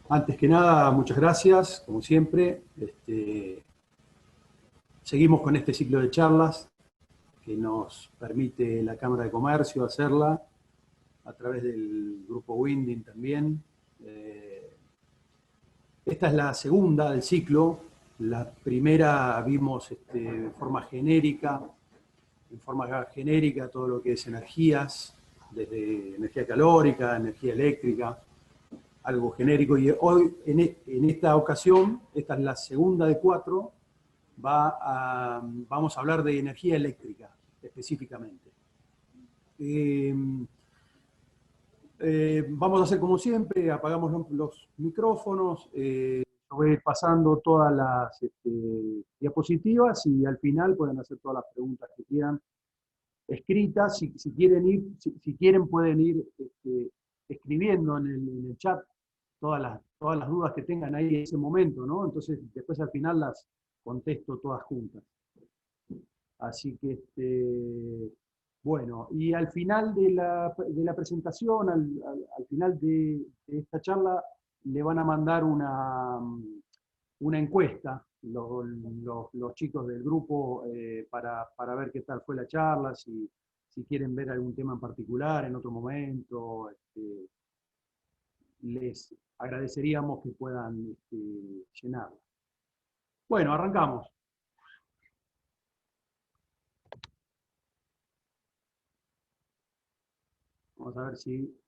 Antes que nada, muchas gracias, como siempre. Seguimos con este ciclo de charlas que nos permite la Cámara de Comercio hacerla a través del grupo Winding también. Esta es la segunda del ciclo. La primera vimos en forma genérica todo lo que es energías, desde energía calórica, energía eléctrica, algo genérico. Y hoy, en esta ocasión, esta es la segunda de cuatro, vamos a hablar de energía eléctrica específicamente. Eh, Vamos a hacer como siempre, apagamos los micrófonos, voy pasando todas las diapositivas y al final pueden hacer todas las preguntas que quieran escritas. Si quieren si quieren pueden ir escribiendo en el chat todas las dudas que tengan ahí en ese momento, ¿no? Entonces después al final las contesto todas juntas. Así que, bueno, y al final de la presentación, al final de esta charla, le van a mandar una encuesta los chicos del grupo para ver qué tal fue la charla, si quieren ver algún tema en particular en otro momento. Les agradeceríamos que puedan llenarla. Bueno, arrancamos. Vamos a ver si...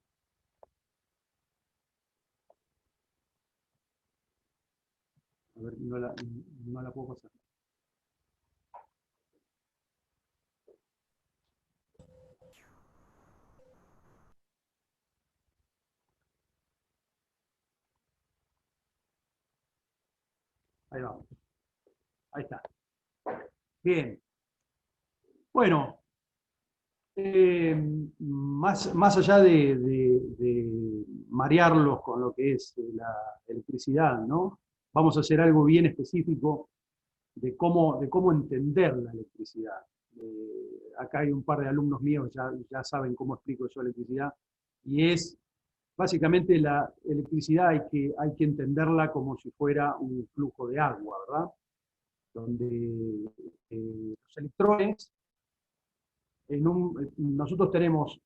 A ver, no la puedo pasar. Ahí vamos. Ahí está. Bien. Bueno, más allá de marearlos con lo que es la electricidad, ¿no? Vamos a hacer algo bien específico de cómo entender la electricidad. Acá hay un par de alumnos míos que ya saben cómo explico yo electricidad, y es básicamente la electricidad hay que entenderla como si fuera un flujo de agua, ¿verdad? Donde los electrones, nosotros tenemos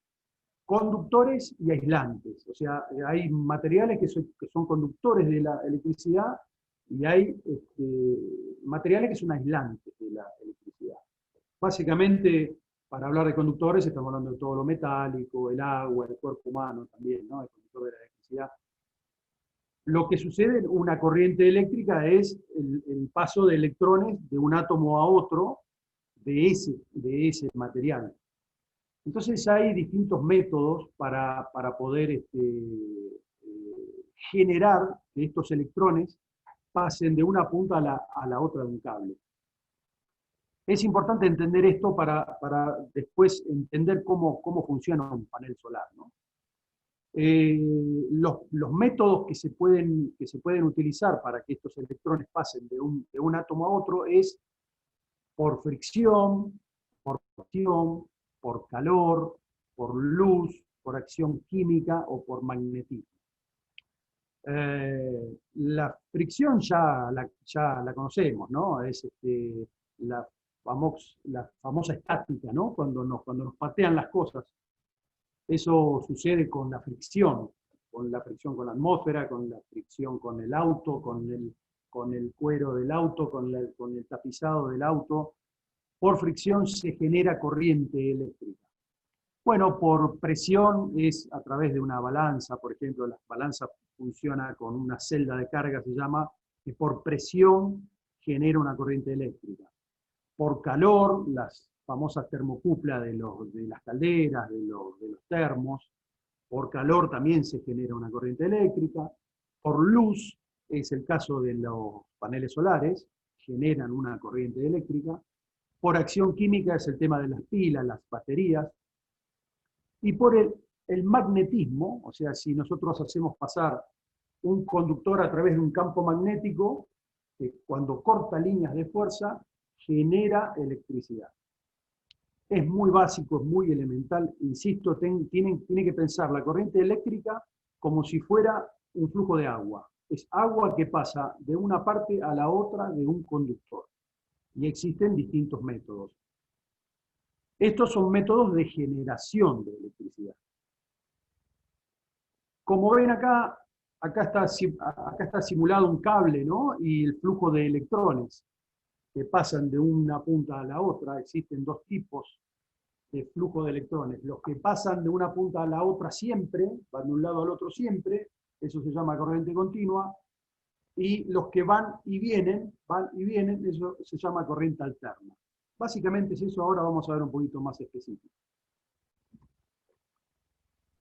conductores y aislantes. O sea, hay materiales que son conductores de la electricidad y hay materiales que son aislantes de la electricidad. Básicamente, para hablar de conductores, estamos hablando de todo lo metálico, el agua, el cuerpo humano también, ¿no? El conductor de la electricidad. Lo que sucede en una corriente eléctrica es el paso de electrones de un átomo a otro de ese material. Entonces hay distintos métodos para poder generar que estos electrones pasen de una punta a la otra de un cable. Es importante entender esto para después entender cómo funciona un panel solar, ¿no? Los métodos que se pueden utilizar para que estos electrones pasen de un átomo a otro es por fricción, por presión, por calor, por luz, por acción química o por magnetismo. La fricción ya la conocemos, ¿no? Es la, la famosa estática, ¿no? Cuando nos patean las cosas. Eso sucede con la fricción con la atmósfera, con la fricción con el auto, con el cuero del auto, con el tapizado del auto. Por fricción se genera corriente eléctrica. Bueno, por presión es a través de una balanza, por ejemplo, la balanza funciona con una celda de carga, se llama, que por presión genera una corriente eléctrica. Por calor, las famosas termocuplas de las calderas, de los termos, por calor también se genera una corriente eléctrica. Por luz, es el caso de los paneles solares, generan una corriente eléctrica. Por acción química es el tema de las pilas, las baterías. Y por el magnetismo, o sea, si nosotros hacemos pasar un conductor a través de un campo magnético, que cuando corta líneas de fuerza, genera electricidad. Es muy básico, es muy elemental, insisto, tiene que pensar la corriente eléctrica como si fuera un flujo de agua. es agua que pasa de una parte a la otra de un conductor. Y existen distintos métodos. Estos son métodos de generación de electricidad. Como ven acá, acá está simulado un cable, ¿no? Y el flujo de electrones que pasan de una punta a la otra. Existen dos tipos de flujo de electrones. Los que pasan de una punta a la otra siempre, van de un lado al otro siempre, eso se llama corriente continua, y los que van y vienen, eso se llama corriente alterna. Básicamente es eso, ahora vamos a ver un poquito más específico.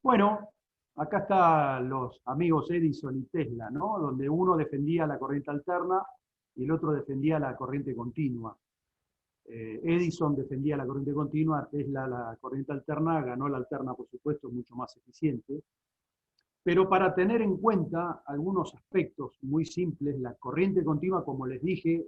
Bueno, acá están los amigos Edison y Tesla, ¿no? Donde uno defendía la corriente alterna y el otro defendía la corriente continua. Edison defendía la corriente continua, Tesla la corriente alterna, ganó la alterna, por supuesto, mucho más eficiente. Pero para tener en cuenta algunos aspectos muy simples, la corriente continua, como les dije,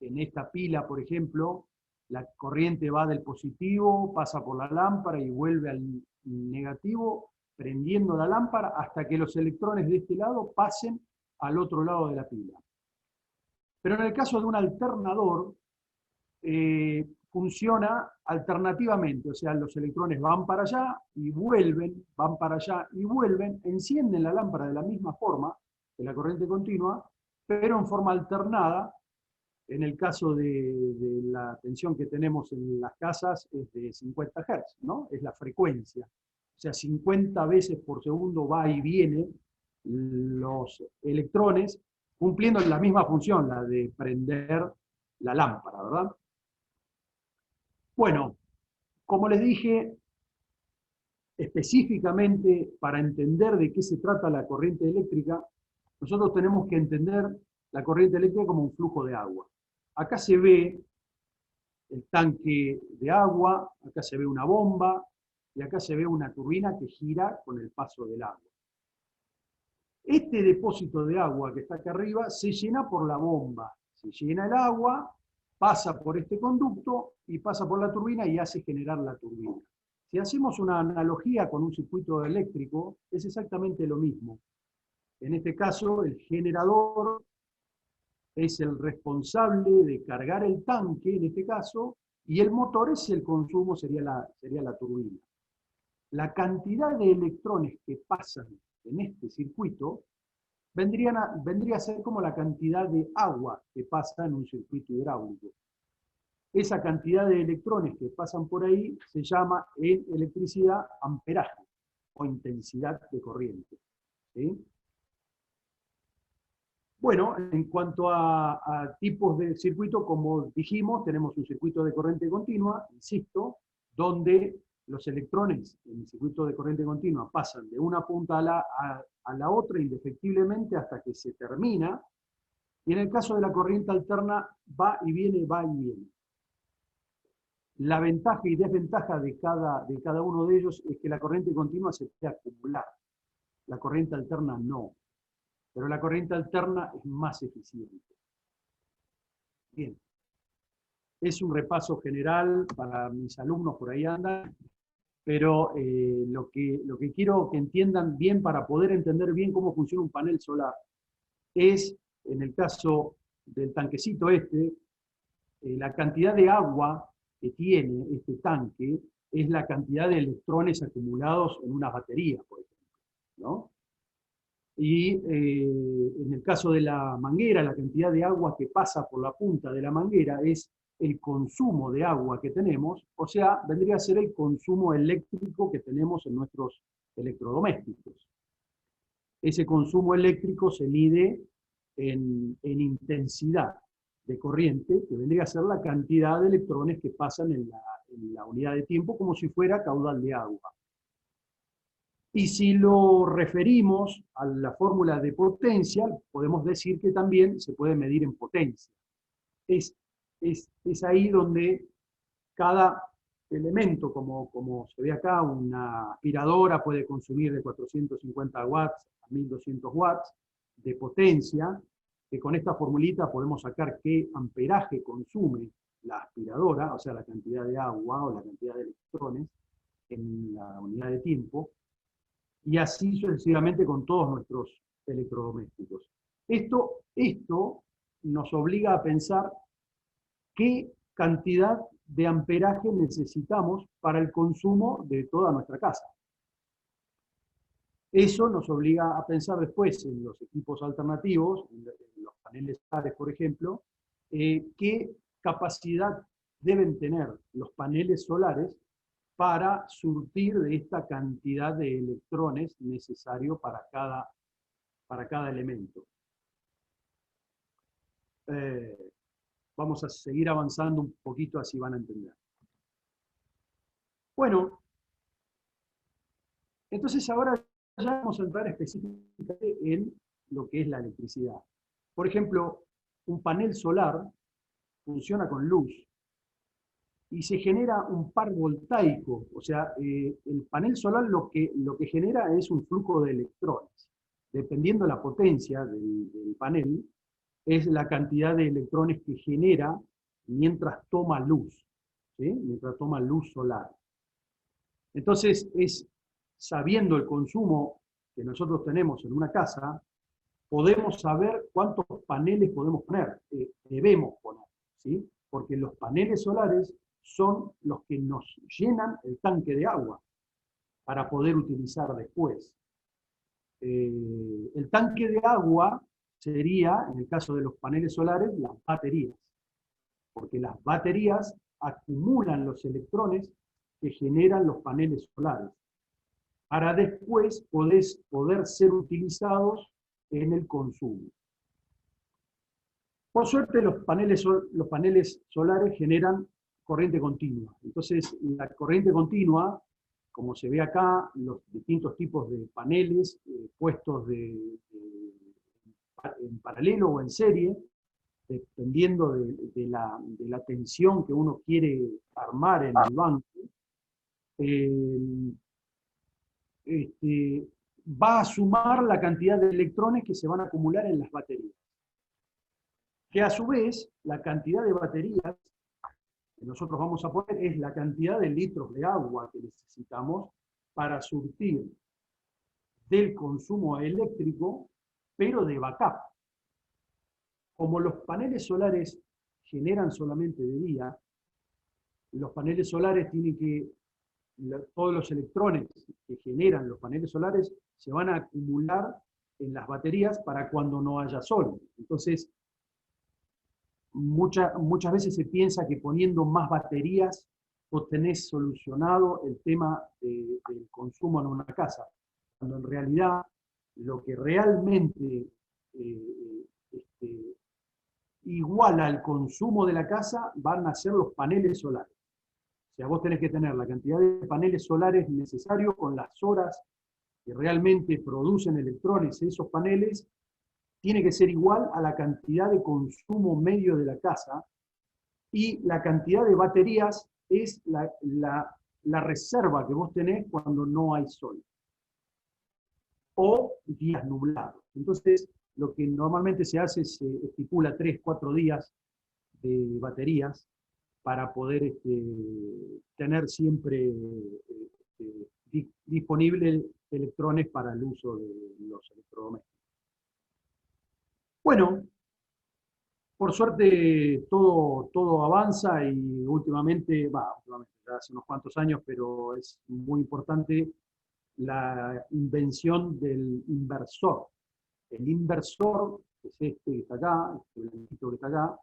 en esta pila, por ejemplo, la corriente va del positivo, pasa por la lámpara y vuelve al negativo, prendiendo la lámpara hasta que los electrones de este lado pasen al otro lado de la pila. Pero en el caso de un alternador, funciona alternativamente, o sea, los electrones van para allá y vuelven, van para allá y vuelven, encienden la lámpara de la misma forma que la corriente continua, pero en forma alternada. En el caso de la tensión que tenemos en las casas es de 50 Hz, ¿no? Es la frecuencia. O sea, 50 veces por segundo va y viene los electrones, cumpliendo la misma función, la de prender la lámpara, ¿verdad? Bueno, como les dije, específicamente para entender de qué se trata la corriente eléctrica, nosotros tenemos que entender la corriente eléctrica como un flujo de agua. Acá se ve el tanque de agua, acá se ve una bomba y acá se ve una turbina que gira con el paso del agua. Este depósito de agua que está acá arriba se llena por la bomba, se llena el agua, pasa por este conducto y pasa por la turbina y hace generar la turbina. Si hacemos una analogía con un circuito eléctrico, es exactamente lo mismo. En este caso, el generador es el responsable de cargar el tanque, en este caso, y el motor es el consumo, sería la turbina. La cantidad de electrones que pasan en este circuito vendría a ser como la cantidad de agua que pasa en un circuito hidráulico. Esa cantidad de electrones que pasan por ahí se llama en electricidad amperaje o intensidad de corriente. ¿Sí? Bueno, en cuanto a tipos de circuito, como dijimos, tenemos un circuito de corriente continua, insisto, donde los electrones en el circuito de corriente continua pasan de una punta a la otra indefectiblemente hasta que se termina, y en el caso de la corriente alterna va y viene, va y viene. La ventaja y desventaja de cada uno de ellos es que la corriente continua se puede acumular, la corriente alterna no, pero la corriente alterna es más eficiente. Bien, es un repaso general para mis alumnos, por ahí andan, pero lo que quiero que entiendan bien para poder entender bien cómo funciona un panel solar es, en el caso del tanquecito este, la cantidad de agua que tiene este tanque es la cantidad de electrones acumulados en una batería, por ejemplo, ¿no? Y en el caso de la manguera, la cantidad de agua que pasa por la punta de la manguera es el consumo de agua que tenemos, o sea, vendría a ser el consumo eléctrico que tenemos en nuestros electrodomésticos. Ese consumo eléctrico se mide en intensidad de corriente, que vendría a ser la cantidad de electrones que pasan en la unidad de tiempo, como si fuera caudal de agua. Y si lo referimos a la fórmula de potencia, podemos decir que también se puede medir en potencia. Es ahí donde cada elemento, como se ve acá, una aspiradora puede consumir de 450 watts a 1200 watts de potencia, que con esta formulita podemos sacar qué amperaje consume la aspiradora, o sea, la cantidad de agua o la cantidad de electrones en la unidad de tiempo, y así sucesivamente con todos nuestros electrodomésticos. Esto nos obliga a pensar qué cantidad de amperaje necesitamos para el consumo de toda nuestra casa. Eso nos obliga a pensar después en los equipos alternativos, en los paneles solares, por ejemplo, qué capacidad deben tener los paneles solares para surtir de esta cantidad de electrones necesario para cada elemento. Vamos a seguir avanzando un poquito, así van a entender. Bueno, entonces ahora ya vamos a entrar específicamente en lo que es la electricidad. Por ejemplo, un panel solar funciona con luz y se genera un par voltaico, o sea, el panel solar lo que genera es un flujo de electrones. Dependiendo de la potencia del panel, es la cantidad de electrones que genera mientras toma luz, ¿sí? Mientras toma luz solar. Entonces, sabiendo el consumo que nosotros tenemos en una casa, podemos saber cuántos paneles podemos poner, debemos poner, ¿sí? Porque los paneles solares son los que nos llenan el tanque de agua para poder utilizar después. El tanque de agua sería, en el caso de los paneles solares, las baterías, porque las baterías acumulan los electrones que generan los paneles solares, para después poder ser utilizados en el consumo. Por suerte, los paneles solares generan corriente continua. Entonces, la corriente continua, como se ve acá, los distintos tipos de paneles puestos en paralelo o en serie, dependiendo de la tensión que uno quiere armar en el banco, va a sumar la cantidad de electrones que se van a acumular en las baterías. Que a su vez, la cantidad de baterías que nosotros vamos a poner es la cantidad de litros de agua que necesitamos para surtir del consumo eléctrico, pero de backup. Como los paneles solares generan solamente de día, los paneles solares tienen que, todos los electrones que generan los paneles solares se van a acumular en las baterías para cuando no haya sol. Entonces, muchas veces se piensa que poniendo más baterías vos tenés solucionado el tema del consumo en una casa, cuando en realidad lo que realmente iguala al consumo de la casa van a ser los paneles solares. O sea, vos tenés que tener la cantidad de paneles solares necesarios con las horas que realmente producen electrones esos paneles, tiene que ser igual a la cantidad de consumo medio de la casa, y la cantidad de baterías es la reserva que vos tenés cuando no hay sol o días nublados. Entonces, lo que normalmente se hace es se estipula 3-4 días de baterías para poder tener siempre disponibles electrones para el uso de los electrodomésticos. Bueno, por suerte todo avanza y últimamente ya hace unos cuantos años, pero es muy importante la invención del inversor. El inversor, que es este que está acá, el blanquito que está acá,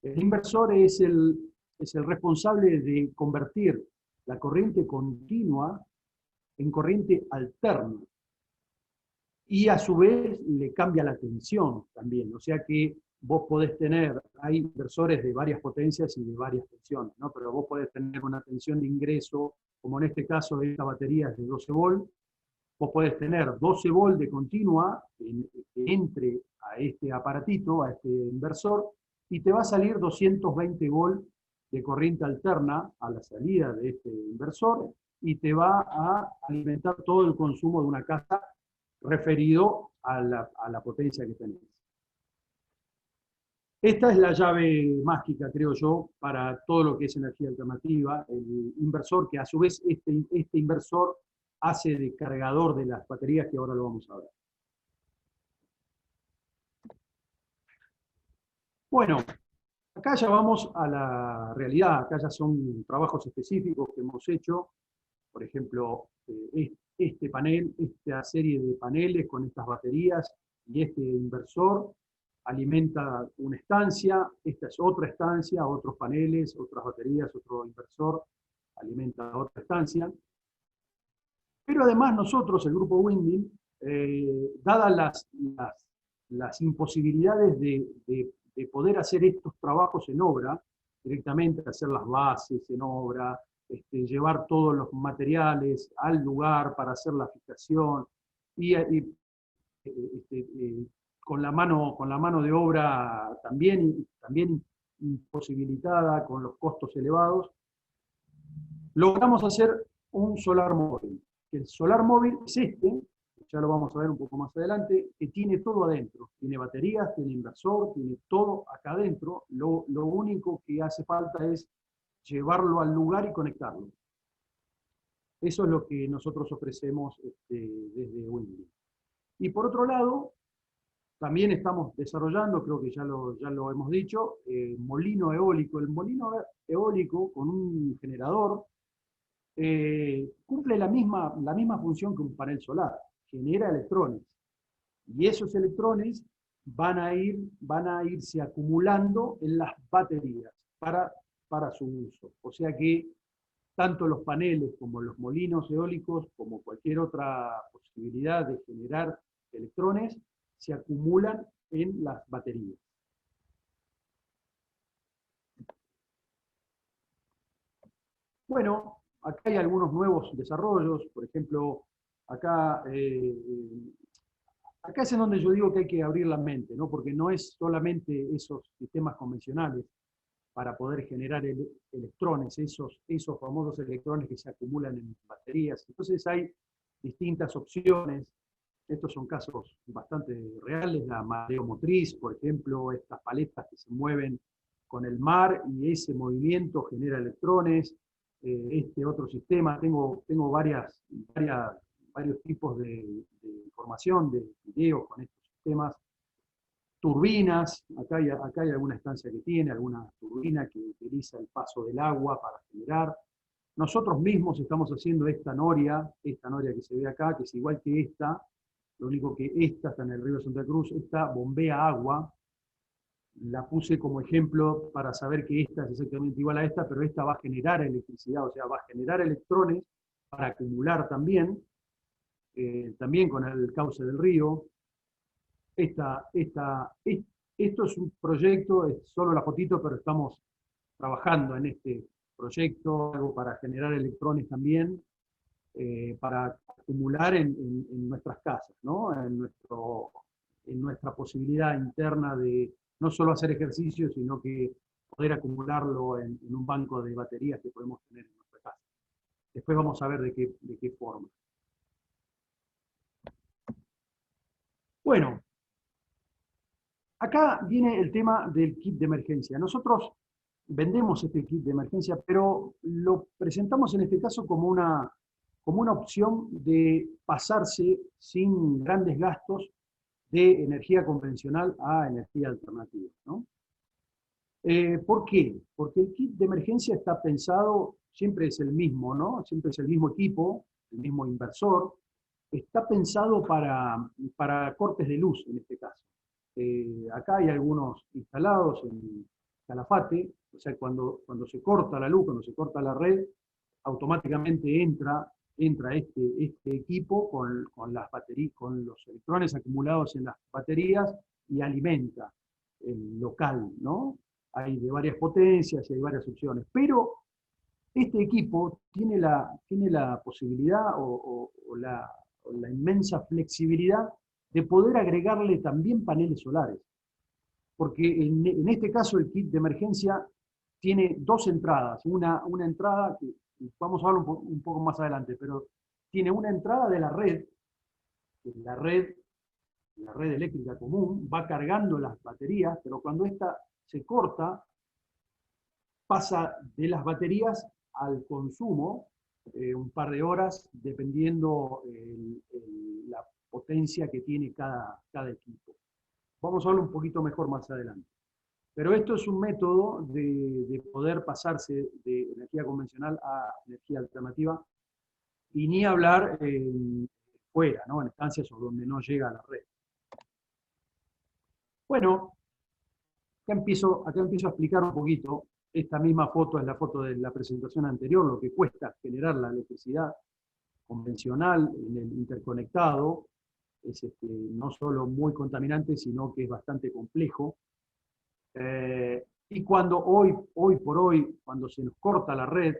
el inversor es el responsable de convertir la corriente continua en corriente alterna. Y a su vez le cambia la tensión también. O sea que vos podés tener, hay inversores de varias potencias y de varias tensiones, ¿no? Pero vos podés tener una tensión de ingreso, como en este caso esta batería es de 12 volt, vos podés tener 12 volt de continua que entre a este aparatito, a este inversor, y te va a salir 220 volt de corriente alterna a la salida de este inversor, y te va a alimentar todo el consumo de una casa referido a la potencia que tenés. Esta es la llave mágica, creo yo, para todo lo que es energía alternativa, el inversor, que a su vez este inversor hace de cargador de las baterías, que ahora lo vamos a ver. Bueno, acá ya vamos a la realidad, acá ya son trabajos específicos que hemos hecho, por ejemplo, este panel, esta serie de paneles con estas baterías y este inversor alimenta una estancia, esta es otra estancia, otros paneles, otras baterías, otro inversor alimenta otra estancia. Pero además nosotros, el grupo Winding, dadas las imposibilidades de poder hacer estos trabajos en obra, directamente hacer las bases en obra, llevar todos los materiales al lugar para hacer la fijación y con la mano de obra también imposibilitada, con los costos elevados, logramos hacer un solar móvil. El solar móvil es este, ya lo vamos a ver un poco más adelante, que tiene todo adentro. Tiene baterías, tiene inversor, tiene todo acá adentro. Lo único que hace falta es llevarlo al lugar y conectarlo. Eso es lo que nosotros ofrecemos desde Windly. Y por otro lado, también estamos desarrollando, creo que ya lo hemos dicho, molino eólico. El molino eólico con un generador cumple la misma función que un panel solar, genera electrones. Y esos electrones van a irse acumulando en las baterías para su uso. O sea que tanto los paneles como los molinos eólicos, como cualquier otra posibilidad de generar electrones, se acumulan en las baterías. Bueno, acá hay algunos nuevos desarrollos, por ejemplo, acá, acá es en donde yo digo que hay que abrir la mente, ¿no? Porque no es solamente esos sistemas convencionales para poder generar electrones, esos famosos electrones que se acumulan en baterías. Entonces hay distintas opciones. Estos son casos bastante reales, la mareomotriz, por ejemplo, estas paletas que se mueven con el mar y ese movimiento genera electrones. Este otro sistema, tengo varios tipos de información, de videos con estos sistemas. Turbinas, acá hay alguna estancia que tiene, alguna turbina que utiliza el paso del agua para generar. Nosotros mismos estamos haciendo esta noria que se ve acá, que es igual que esta, lo único que esta está en el río Santa Cruz, esta bombea agua, la puse como ejemplo para saber que esta es exactamente igual a esta, pero esta va a generar electricidad, o sea, va a generar electrones para acumular también con el cauce del río. Esto es un proyecto, es solo la fotito, pero estamos trabajando en este proyecto, algo para generar electrones también, para acumular en nuestras casas, ¿no? En nuestra posibilidad interna de no solo hacer ejercicio, sino que poder acumularlo en un banco de baterías que podemos tener en nuestra casa. Después vamos a ver de qué forma. Bueno, acá viene el tema del kit de emergencia. Nosotros vendemos este kit de emergencia, pero lo presentamos en este caso como una opción de pasarse sin grandes gastos de energía convencional a energía alternativa, ¿no? ¿Por qué? Porque el kit de emergencia está pensado, siempre es el mismo, ¿no? Siempre es el mismo equipo, el mismo inversor, está pensado para cortes de luz en este caso. Acá hay algunos instalados en Calafate, o sea, cuando se corta la luz, cuando se corta la red, automáticamente entra este equipo con las baterías, con los electrones acumulados en las baterías y alimenta el local, ¿no? Hay de varias potencias y hay varias opciones, pero este equipo tiene la posibilidad o la inmensa flexibilidad de poder agregarle también paneles solares. Porque en este caso el kit de emergencia tiene dos entradas. Una entrada, que vamos a hablar un poco más adelante, pero tiene una entrada de la red, que la red eléctrica común, va cargando las baterías, pero cuando esta se corta, pasa de las baterías al consumo un par de horas, dependiendo la potencia que tiene cada equipo. Vamos a hablar un poquito mejor más adelante. Pero esto es un método de poder pasarse de energía convencional a energía alternativa y ni hablar fuera, ¿no? En estancias o donde no llega a la red. Bueno, acá empiezo a explicar un poquito. Esta misma foto es la foto de la presentación anterior, lo que cuesta generar la electricidad convencional en el interconectado. Es no solo muy contaminante, sino que es bastante complejo. Y cuando hoy por hoy, cuando se nos corta la red,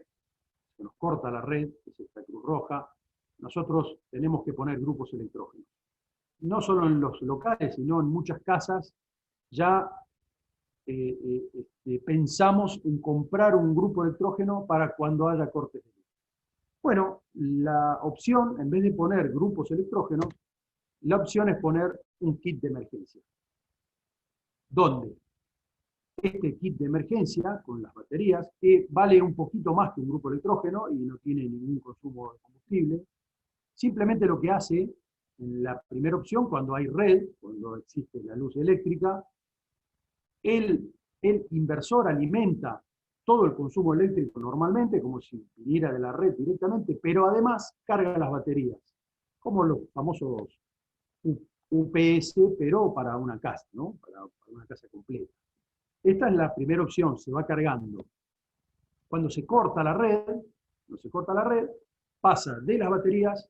que es esta cruz roja, nosotros tenemos que poner grupos electrógenos. No solo en los locales, sino en muchas casas, ya pensamos en comprar un grupo electrógeno para cuando haya cortes de luz. Bueno, la opción, en vez de poner grupos electrógenos, la opción es poner un kit de emergencia. ¿Dónde? Este kit de emergencia con las baterías, que vale un poquito más que un grupo electrógeno y no tiene ningún consumo de combustible, simplemente lo que hace, en la primera opción, cuando hay red, cuando existe la luz eléctrica, el inversor alimenta todo el consumo eléctrico normalmente, como si viniera de la red directamente, pero además carga las baterías, como los famosos UPS, pero para una casa, ¿no? Para una casa completa. Esta es la primera opción, se va cargando. Cuando se corta la red, pasa de las baterías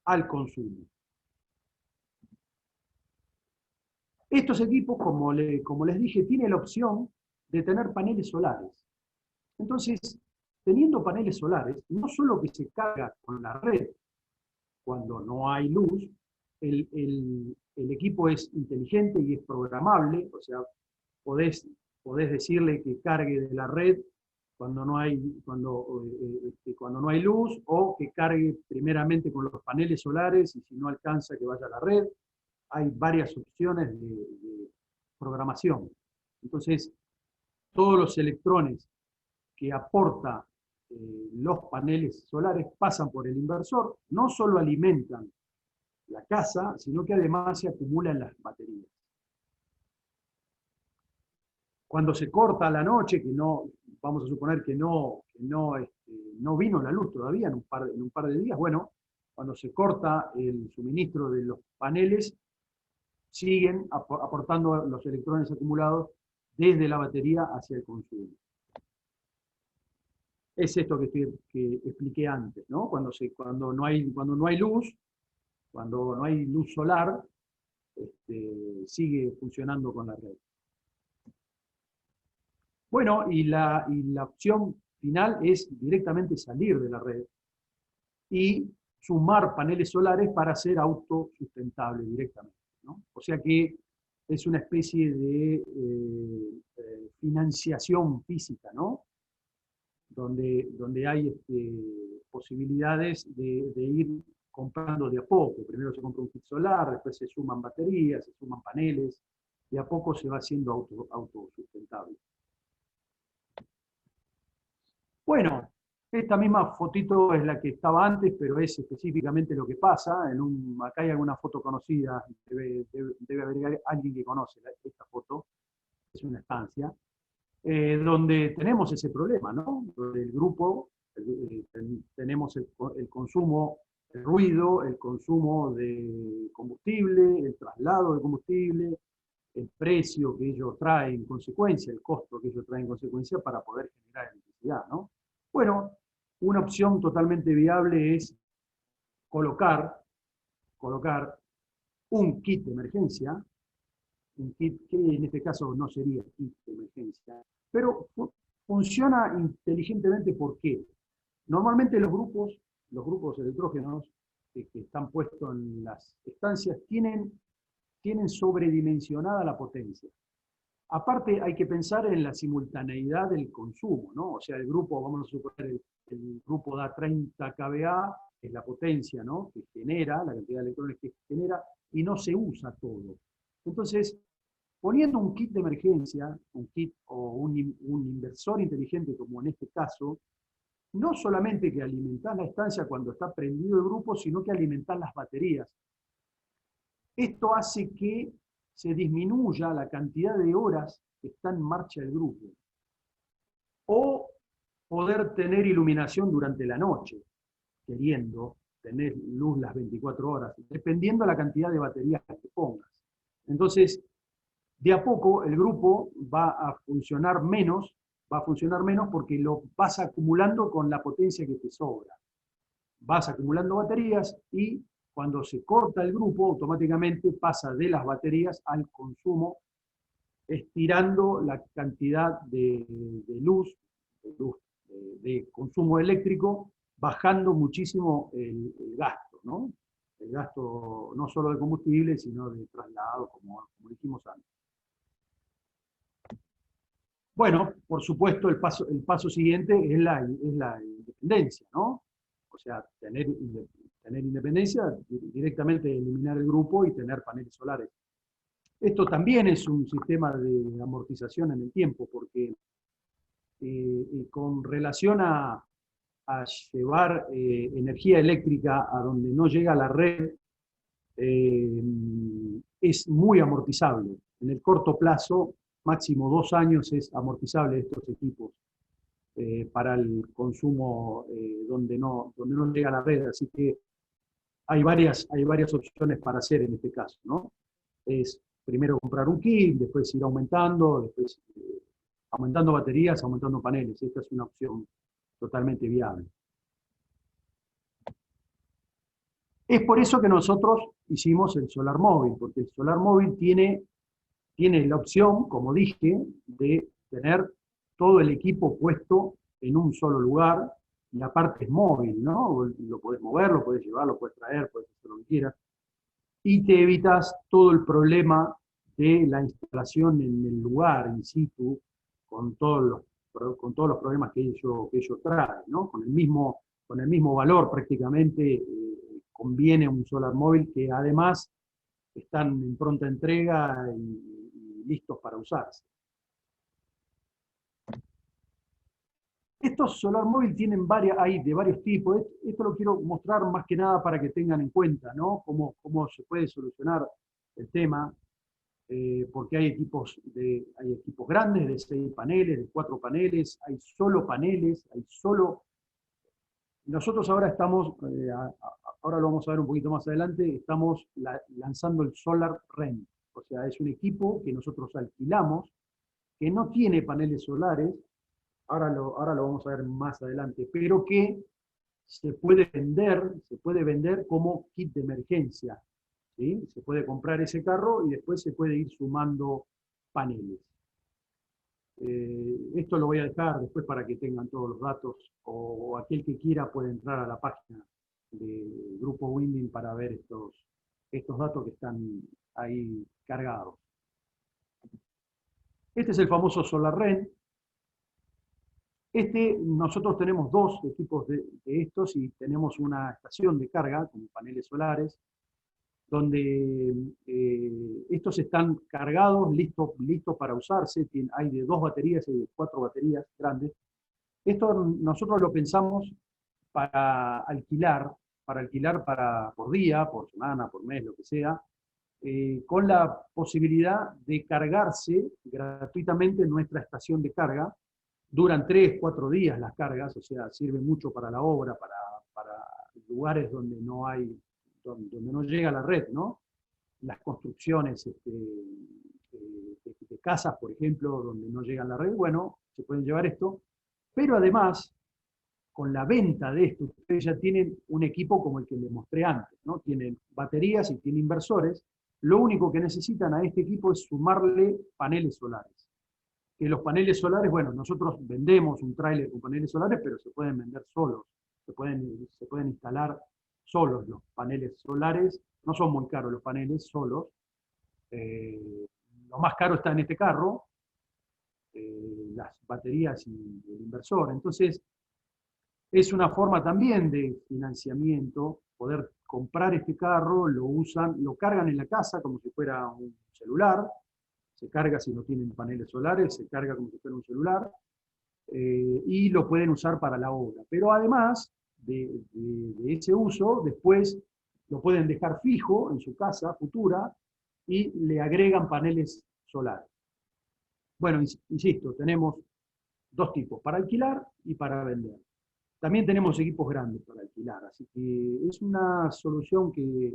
al consumo. Estos equipos, como les dije, tienen la opción de tener paneles solares. Entonces, teniendo paneles solares, no solo que se carga con la red cuando no hay luz, el equipo es inteligente y es programable, o sea, podés decirle que cargue de la red cuando no hay luz, o que cargue primeramente con los paneles solares, y si no alcanza que vaya a la red. Hay varias opciones de programación. Entonces, todos los electrones que aporta los paneles solares pasan por el inversor, no solo alimentan la casa, sino que además se acumulan las baterías. Cuando se corta la noche, que no, vamos a suponer que no vino la luz todavía en un par de días, bueno, cuando se corta el suministro de los paneles, siguen aportando los electrones acumulados desde la batería hacia el consumo. Es esto que expliqué antes, ¿no? Cuando no hay luz, cuando no hay luz solar, sigue funcionando con la red. Bueno, y la opción final es directamente salir de la red y sumar paneles solares para ser autosustentable directamente, ¿no? O sea que es una especie de financiación física, ¿no? Donde hay posibilidades de ir comprando de a poco. Primero se compra un kit solar, después se suman baterías, se suman paneles, de a poco se va haciendo autosustentable. Bueno, esta misma fotito es la que estaba antes, pero es específicamente lo que pasa. Acá hay alguna foto conocida, debe haber alguien que conoce esta foto, es una estancia, donde tenemos ese problema, ¿no? Donde el grupo, tenemos el consumo, el ruido, el consumo de combustible, el traslado de combustible, el precio que ello trae en consecuencia, el costo que ello trae en consecuencia para poder generar electricidad, ¿no? Bueno, una opción totalmente viable es colocar un kit de emergencia, un kit que en este caso no sería kit de emergencia, pero funciona inteligentemente. ¿Por qué? Normalmente los grupos electrógenos que están puestos en las estancias tienen sobredimensionada la potencia. Aparte, hay que pensar en la simultaneidad del consumo, ¿no? O sea, el grupo, vamos a suponer, el grupo da 30 kVA, es la potencia, ¿no? Que genera, la cantidad de electrones que genera, y no se usa todo. Entonces, poniendo un kit de emergencia, un kit o un inversor inteligente, como en este caso, no solamente que alimentar la estancia cuando está prendido el grupo, sino que alimentar las baterías. Esto hace que se disminuya la cantidad de horas está en marcha el grupo. O poder tener iluminación durante la noche, queriendo tener luz las 24 horas, dependiendo de la cantidad de baterías que pongas. Entonces, de a poco el grupo va a funcionar menos porque lo vas acumulando con la potencia que te sobra. Vas acumulando baterías y cuando se corta el grupo, automáticamente pasa de las baterías al consumo, estirando la cantidad de luz, de consumo eléctrico, bajando muchísimo el gasto, ¿no? El gasto no solo de combustible, sino de traslado, como dijimos antes. Bueno, por supuesto, el paso siguiente es la independencia, ¿no? O sea, tener independencia, directamente eliminar el grupo y tener paneles solares. Esto también es un sistema de amortización en el tiempo, porque con relación a llevar energía eléctrica a donde no llega la red, es muy amortizable. En el corto plazo, máximo 2 años es amortizable estos equipos para el consumo donde no llega la red. Así que hay varias opciones para hacer en este caso, ¿no? Es primero comprar un kit, después ir aumentando, después aumentando baterías, aumentando paneles. Esta es una opción totalmente viable. Es por eso que nosotros hicimos el solar móvil, porque el solar móvil tiene la opción, como dije, de tener todo el equipo puesto en un solo lugar. La parte es móvil, ¿no? Lo podés mover, lo podés llevar, lo podés traer, podés hacer lo que quieras. Y te evitas todo el problema de la instalación en el lugar, in situ, con todos los problemas que ello trae, ¿no? Con el mismo valor prácticamente conviene un solar móvil que además están en pronta entrega y listos para usarse. Estos solar móvil hay de varios tipos. Esto lo quiero mostrar más que nada para que tengan en cuenta, ¿no? Cómo se puede solucionar el tema, porque hay equipos grandes de 6 paneles, de 4 paneles, hay solo paneles, Nosotros ahora estamos, ahora lo vamos a ver un poquito más adelante, estamos lanzando el Solar Rent. O sea, es un equipo que nosotros alquilamos, que no tiene paneles solares, ahora lo vamos a ver más adelante, pero que se puede vender como kit de emergencia, ¿sí? Se puede comprar ese carro y después se puede ir sumando paneles. Esto lo voy a dejar después para que tengan todos los datos, o aquel que quiera puede entrar a la página del Grupo Winding para ver estos datos que están ahí cargados. Este es el famoso SolarRent. Nosotros tenemos 2 equipos de estos y tenemos una estación de carga con paneles solares, donde estos están cargados, listos para usarse. Hay de 2 baterías y de 4 baterías grandes. Esto nosotros lo pensamos para alquilar por día, por semana, por mes, lo que sea, con la posibilidad de cargarse gratuitamente en nuestra estación de carga. Duran 3, 4 días las cargas, o sea, sirve mucho para la obra, para lugares donde no llega la red, ¿no? Las construcciones de casas, por ejemplo, donde no llega la red, bueno, se pueden llevar esto, pero además, con la venta de esto, ustedes ya tienen un equipo como el que les mostré antes, ¿no? Tienen baterías y tienen inversores. Lo único que necesitan a este equipo es sumarle paneles solares. Que los paneles solares, bueno, nosotros vendemos un tráiler con paneles solares, pero se pueden vender solos, se pueden instalar solos los paneles solares, no son muy caros los paneles solos. Lo más caro está en este carro, las baterías y el inversor. Entonces, es una forma también de financiamiento, poder comprar este carro, lo cargan en la casa como si fuera un celular, se carga si no tienen paneles solares, se carga como si fuera un celular, y lo pueden usar para la obra. Pero además de ese uso, después lo pueden dejar fijo en su casa futura y le agregan paneles solares. Bueno, insisto, tenemos dos tipos, para alquilar y para vender. También tenemos equipos grandes para alquilar, así que es una solución que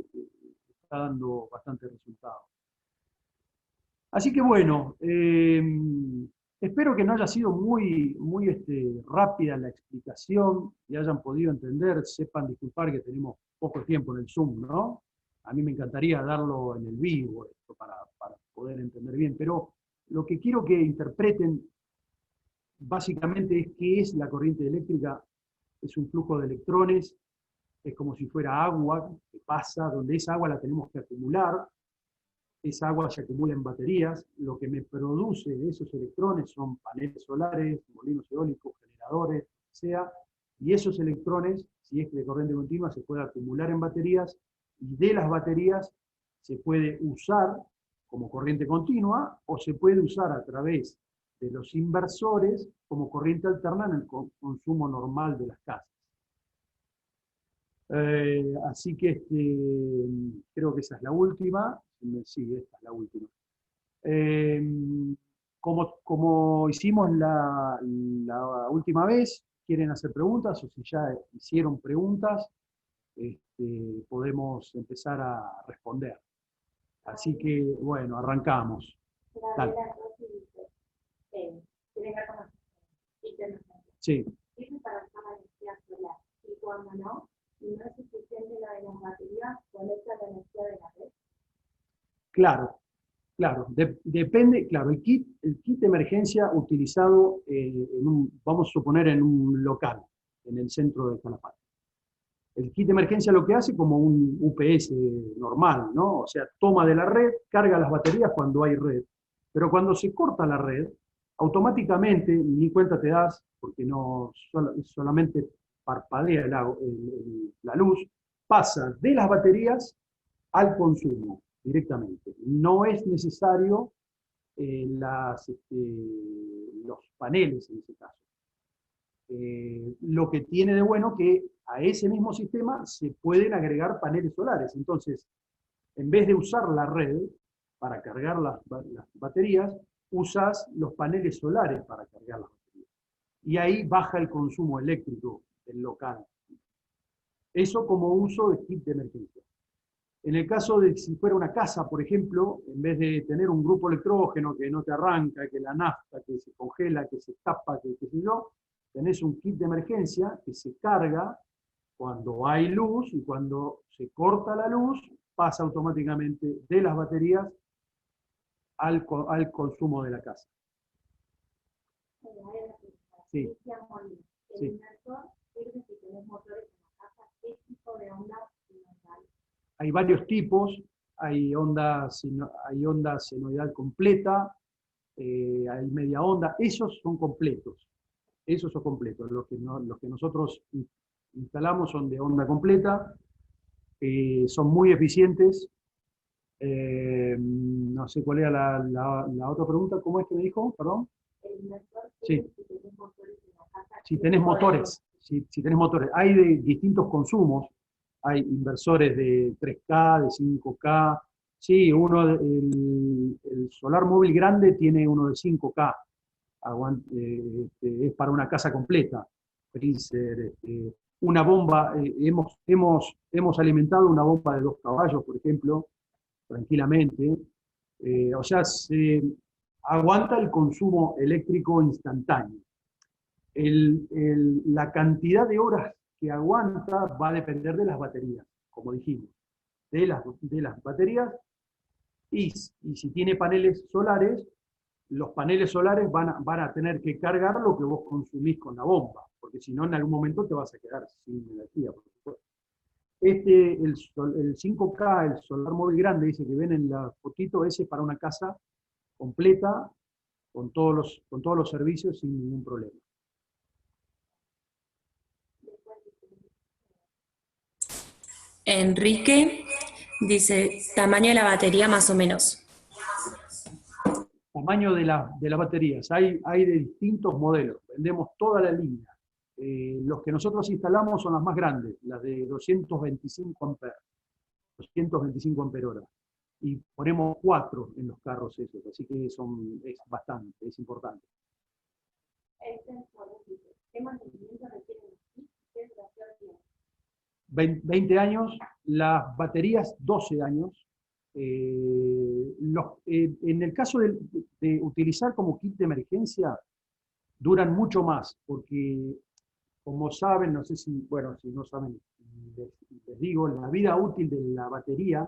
está dando bastante resultado. Así que bueno, espero que no haya sido muy rápida la explicación y hayan podido entender, sepan disculpar que tenemos poco tiempo en el Zoom, ¿no? A mí me encantaría darlo en el vivo, esto, para poder entender bien, pero lo que quiero que interpreten básicamente es qué es la corriente eléctrica. Es un flujo de electrones, es como si fuera agua que pasa, donde esa agua la tenemos que acumular. Esa agua se acumula en baterías, lo que me produce esos electrones son paneles solares, molinos eólicos, generadores, sea, y esos electrones, si es de corriente continua, se puede acumular en baterías, y de las baterías se puede usar como corriente continua, o se puede usar a través de los inversores como corriente alterna en el consumo normal de las casas. Así que creo que esa es la última. Sí, esta es la última. Como hicimos la última vez, ¿quieren hacer preguntas? O si ya hicieron preguntas, podemos empezar a responder. Así que, bueno, arrancamos. Dale. Sí. Y cuando no es suficiente la de las baterías, conecta la energía de la red. Claro, claro. Depende, claro, el kit de emergencia utilizado, vamos a suponer, en un local, en el centro de Calafate. El kit de emergencia lo que hace como un UPS normal, ¿no? O sea, toma de la red, carga las baterías cuando hay red. Pero cuando se corta la red, automáticamente, ni cuenta te das, porque no solamente parpadea la luz, pasa de las baterías al consumo directamente. No es necesario los paneles en ese caso. Lo que tiene de bueno que a ese mismo sistema se pueden agregar paneles solares. Entonces, en vez de usar la red para cargar las baterías, usas los paneles solares para cargar las baterías. Y ahí baja el consumo eléctrico del local. Eso como uso de kit de emergencia. En el caso de si fuera una casa, por ejemplo, en vez de tener un grupo electrógeno que no te arranca, que la nafta, que se congela, que se tapa, que qué sé yo, tenés un kit de emergencia que se carga cuando hay luz, y cuando se corta la luz, pasa automáticamente de las baterías al consumo de la casa. Sí. Sí. Hay varios tipos, hay onda senoidal completa, hay media onda, esos son completos. Esos son completos. Los que nosotros instalamos son de onda completa, son muy eficientes. No sé cuál era la otra pregunta, ¿cómo es que me dijo? Perdón. Sí. Si tenés motores, si tenés motores. Hay de distintos consumos, hay inversores de 3K, de 5K. Sí, el solar móvil grande tiene uno de 5K. Es para una casa completa. Freezer, una bomba, hemos alimentado una bomba de 2 caballos, por ejemplo, tranquilamente. O sea, se aguanta el consumo eléctrico instantáneo. La cantidad de horas que aguanta va a depender de las baterías, como dijimos, de las baterías, y si tiene paneles solares, los paneles solares van a tener que cargar lo que vos consumís con la bomba, porque si no, en algún momento te vas a quedar sin energía, por supuesto. El 5K, el solar móvil grande, dice que ven en la fotito, ese para una casa completa, con todos los servicios sin ningún problema. Enrique dice, tamaño de la batería más o menos. Tamaño de las baterías. Hay de distintos modelos. Vendemos toda la línea. Los que nosotros instalamos son las más grandes, las de 225 amperes. 225 amperes hora. y ponemos 4 en los carros esos, así que es bastante, es importante. ¿Qué mantenimiento requieren los kits? ¿Qué duración tiene? 20 años, las baterías 12 años. En el caso de utilizar como kit de emergencia, duran mucho más, porque como saben, no sé si, bueno, si no saben, les digo, la vida útil de la batería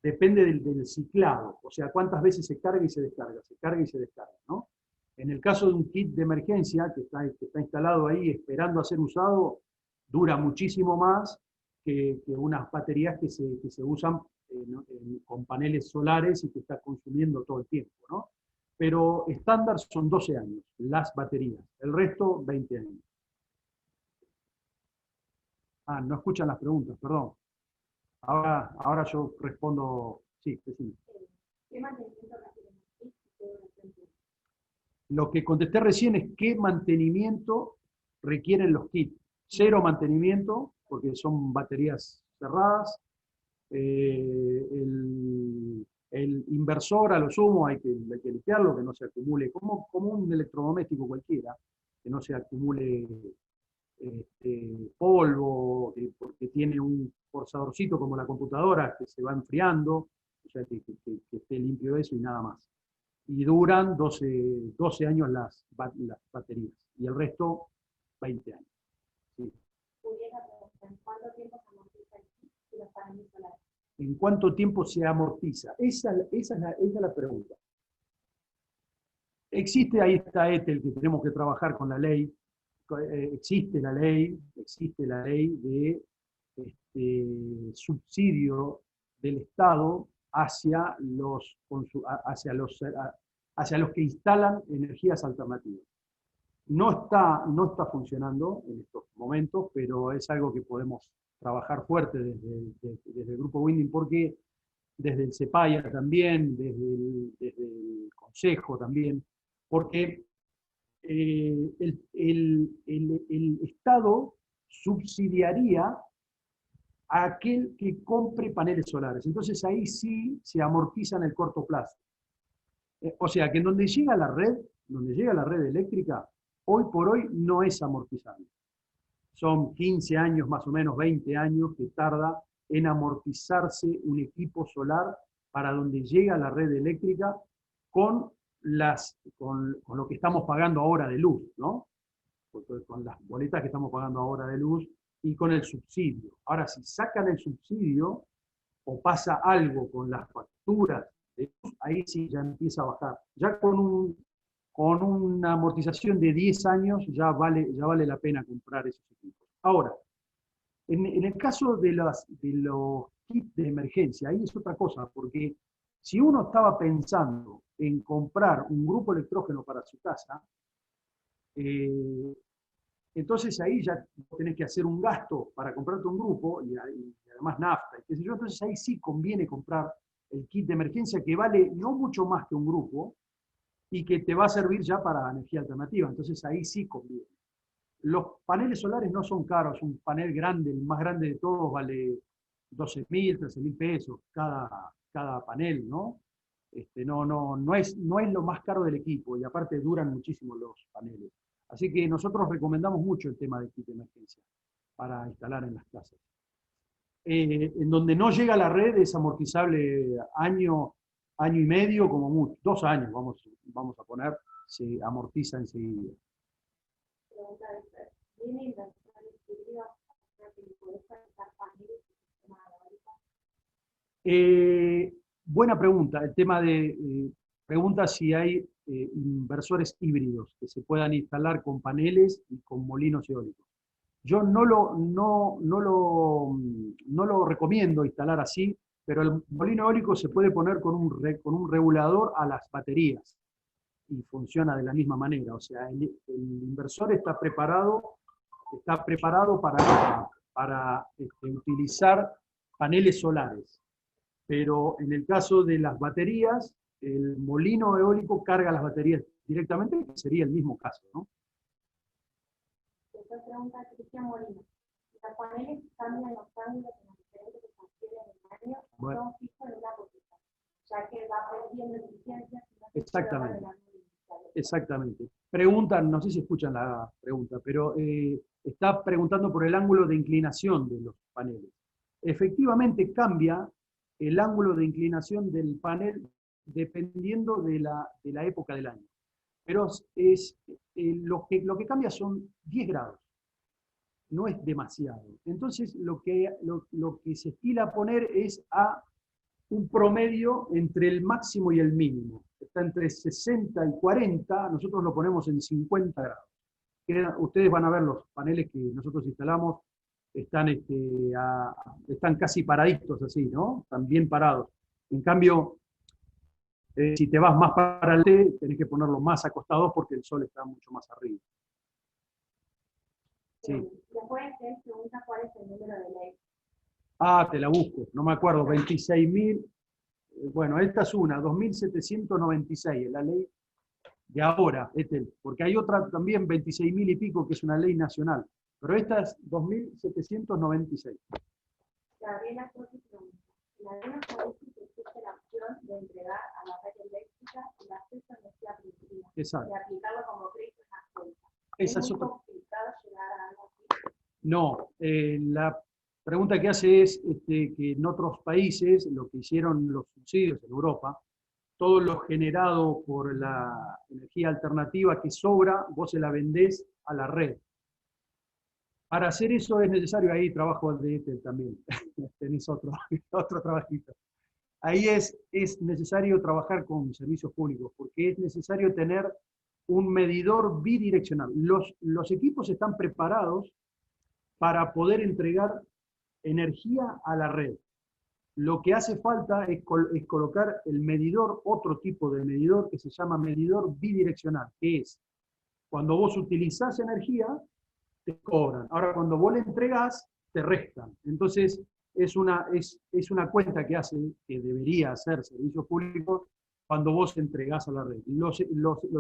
depende del ciclado, o sea, cuántas veces se carga y se descarga, se carga y se descarga, ¿no? En el caso de un kit de emergencia que está instalado ahí esperando a ser usado, dura muchísimo más que unas baterías que se usan con paneles solares y que está consumiendo todo el tiempo, ¿no? Pero estándar son 12 años, las baterías, el resto 20 años. Ah, no escuchan las preguntas, perdón. Ahora yo respondo, sí, decime. ¿Qué mantenimiento requieren los kits? ¿Qué duración tiene? Lo que contesté recién es qué mantenimiento requieren los kits. Cero mantenimiento, porque son baterías cerradas. El inversor, a lo sumo, hay que limpiarlo, que no se acumule, como un electrodoméstico cualquiera, que no se acumule polvo, porque tiene un forzadorcito como la computadora que se va enfriando, o sea, que esté limpio eso y nada más. Y duran 12 años las baterías, y el resto 20 años. Sí. Pudiera preguntar, ¿en cuánto tiempo se amortiza el kit y los paneles solares? ¿En cuánto tiempo se amortiza? Esa es la pregunta. Existe, ahí está ETEL, que tenemos que trabajar con la ley. Existe la ley de subsidio del Estado hacia los que instalan energías alternativas. No está funcionando en estos momentos, pero es algo que podemos trabajar fuerte desde el Grupo Winding, porque desde el CEPAIA también, desde el Consejo también, porque el Estado subsidiaría a aquel que compre paneles solares. Entonces ahí sí se amortiza en el corto plazo. O sea que en donde llega la red eléctrica, hoy por hoy no es amortizable. Son 15 años, más o menos 20 años que tarda en amortizarse un equipo solar para donde llega la red eléctrica con lo que estamos pagando ahora de luz, ¿no? Con las boletas que estamos pagando ahora de luz y con el subsidio. Ahora, si sacan el subsidio o pasa algo con las facturas de luz, ahí sí ya empieza a bajar. Ya con una amortización de 10 años ya vale la pena comprar esos equipos. Ahora, en el caso de los kits de emergencia, ahí es otra cosa, porque si uno estaba pensando en comprar un grupo electrógeno para su casa, eh, entonces ahí ya tenés que hacer un gasto para comprarte un grupo y además nafta, y qué sé yo, entonces ahí sí conviene comprar el kit de emergencia que vale no mucho más que un grupo y que te va a servir ya para energía alternativa, entonces ahí sí conviene. Los paneles solares no son caros, un panel grande, el más grande de todos vale 12.000, 13.000 pesos cada panel, ¿no? No es lo más caro del equipo y aparte duran muchísimo los paneles. Así que nosotros recomendamos mucho el tema de kit de emergencia para instalar en las casas. En donde no llega la red es amortizable año y medio, como mucho, 2 años vamos a poner, se amortiza enseguida. Pregunta de ¿tiene inversores híbridos para que podés conectar paneles y sistema eólico? Buena pregunta. El tema pregunta si hay inversores híbridos que se puedan instalar con paneles y con molinos eólicos. Yo no lo recomiendo instalar así, pero el molino eólico se puede poner con un regulador a las baterías y funciona de la misma manera. O sea, el inversor está preparado para utilizar paneles solares. Pero en el caso de las baterías, el molino eólico carga las baterías directamente, que sería el mismo caso, ¿no? Esta pregunta de Cristian Molina. ¿Los paneles cambian los ángulos en los diferentes estaciones del año? Bueno, ¿Son fijos en una posición? pidiendo eficiencia, sino que Exactamente. quiero dar el ángulo inicial. Exactamente. Preguntan, no sé si escuchan la pregunta, pero está preguntando por el ángulo de inclinación de los paneles. Efectivamente cambia el ángulo de inclinación del panel dependiendo de la época del año. Pero lo que cambia son 10 grados, no es demasiado. Entonces lo que se estila a poner es a un promedio entre el máximo y el mínimo. Está entre 60 y 40, nosotros lo ponemos en 50 grados. Ustedes van a ver los paneles que nosotros instalamos, están casi paraditos así, ¿no? Están bien parados. En cambio, si te vas más para el T, tenés que ponerlo más acostado porque el sol está mucho más arriba. Sí. Después él pregunta cuál es el número de ley. Ah, te la busco, no me acuerdo, 26.000. Bueno, esta es una, 2.796, es la ley de ahora, porque hay otra también, 26.000 y pico, que es una ley nacional, pero esta es 2.796. Gabriela Sosi pregunta, en algunos países existe la opción de entregar a la red eléctrica el acceso a energía productiva Exacto. y aplicarlo como crédito en la cuenta. Esa ¿Es es muy otra. complicado llegar a algo así? No, la pregunta que hace es que en otros países, lo que hicieron los subsidios en Europa, todo lo generado por la energía alternativa que sobra, vos se la vendés a la red. Para hacer eso es necesario, ahí trabajo de ETEL también, tenés otro trabajito. Ahí es necesario trabajar con servicios públicos, porque es necesario tener un medidor bidireccional. Los equipos están preparados para poder entregar energía a la red. Lo que hace falta es colocar el medidor, otro tipo de medidor que se llama medidor bidireccional, que es cuando vos utilizás energía, te cobran. Ahora, cuando vos le entregás, te restan. Entonces, es una cuenta que debería hacer servicios públicos cuando vos entregás a la red. Los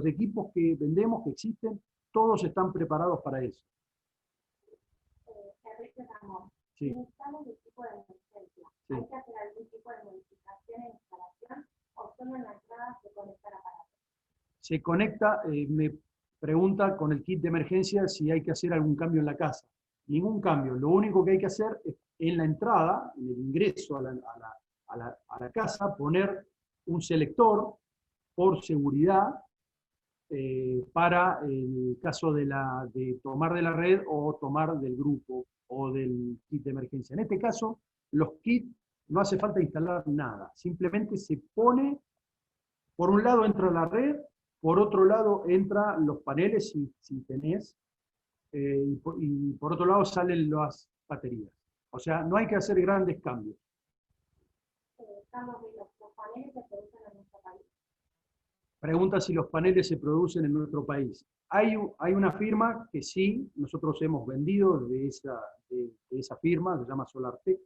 equipos que vendemos, que existen, todos están preparados para eso. Enrique Ramón, Sí. si necesitamos el tipo de emergencia, Sí. ¿hay que hacer algún tipo de modificación en instalación o solo en la entrada se conecta el aparato? Se conecta, me pregunta con el kit de emergencia si hay que hacer algún cambio en la casa. Ningún cambio, lo único que hay que hacer es en la entrada, en el ingreso a la casa, poner un selector por seguridad para el caso de tomar de la red o tomar del grupo o del kit de emergencia. En este caso, los kits no hace falta instalar nada, simplemente se pone, por un lado entra la red, por otro lado entran los paneles si tenés, y por otro lado salen las baterías. O sea, no hay que hacer grandes cambios. Estamos viendo, ¿los paneles se producen en nuestro país? Pregunta si los paneles se producen en nuestro país. Hay una firma que sí, nosotros hemos vendido de esa firma, se llama SolarTech.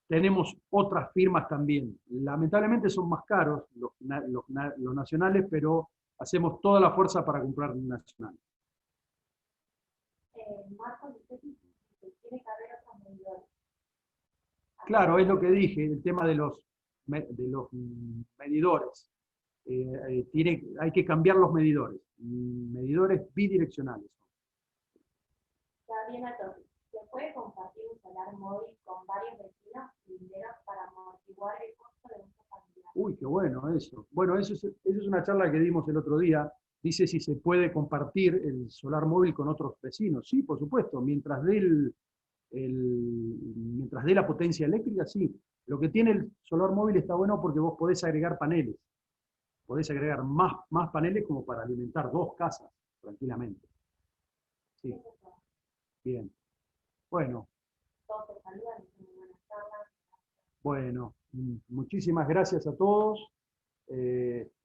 Tenemos otras firmas también. Lamentablemente son más caros los nacionales, pero hacemos toda la fuerza para comprar nacionales. Marcos, usted dice que tiene que haber otros medidores. Claro, es lo que dije, el tema de los medidores. Hay que cambiar los medidores. Medidores bidireccionales. Gabriela Torres, ¿se puede compartir un solar móvil con varios vecinos y dinero para amortiguar el costo de un familiar? Uy, qué bueno eso. Bueno, eso es una charla que dimos el otro día. Dice si se puede compartir el solar móvil con otros vecinos. Sí, por supuesto, mientras dé la potencia eléctrica, sí. Lo que tiene el solar móvil está bueno porque vos podés agregar paneles. Podés agregar más paneles como para alimentar 2 casas tranquilamente. Sí. Bien. Bueno. Bueno, muchísimas gracias a todos.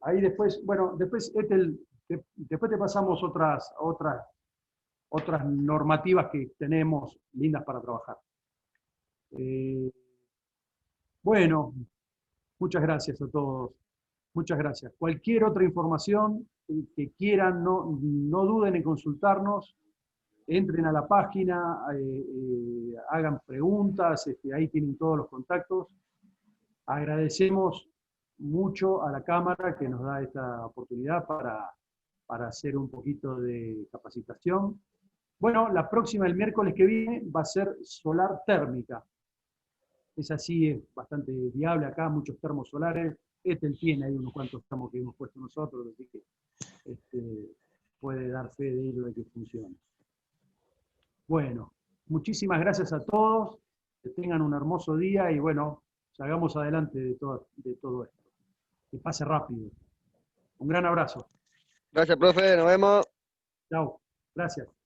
Ahí después, bueno, después te pasamos otras normativas que tenemos lindas para trabajar. Bueno, muchas gracias a todos. Muchas gracias. Cualquier otra información que quieran, no duden en consultarnos. Entren a la página, hagan preguntas, ahí tienen todos los contactos. Agradecemos mucho a la Cámara que nos da esta oportunidad para hacer un poquito de capacitación. Bueno, la próxima, el miércoles que viene, va a ser solar térmica. Es así, es bastante viable acá, muchos termos solares. Tiene ahí unos cuantos termos que hemos puesto nosotros, así que puede dar fe de ello de que funcione. Bueno, muchísimas gracias a todos, que tengan un hermoso día y bueno, salgamos adelante de todo esto. Que pase rápido. Un gran abrazo. Gracias, profe, nos vemos. Chao, gracias.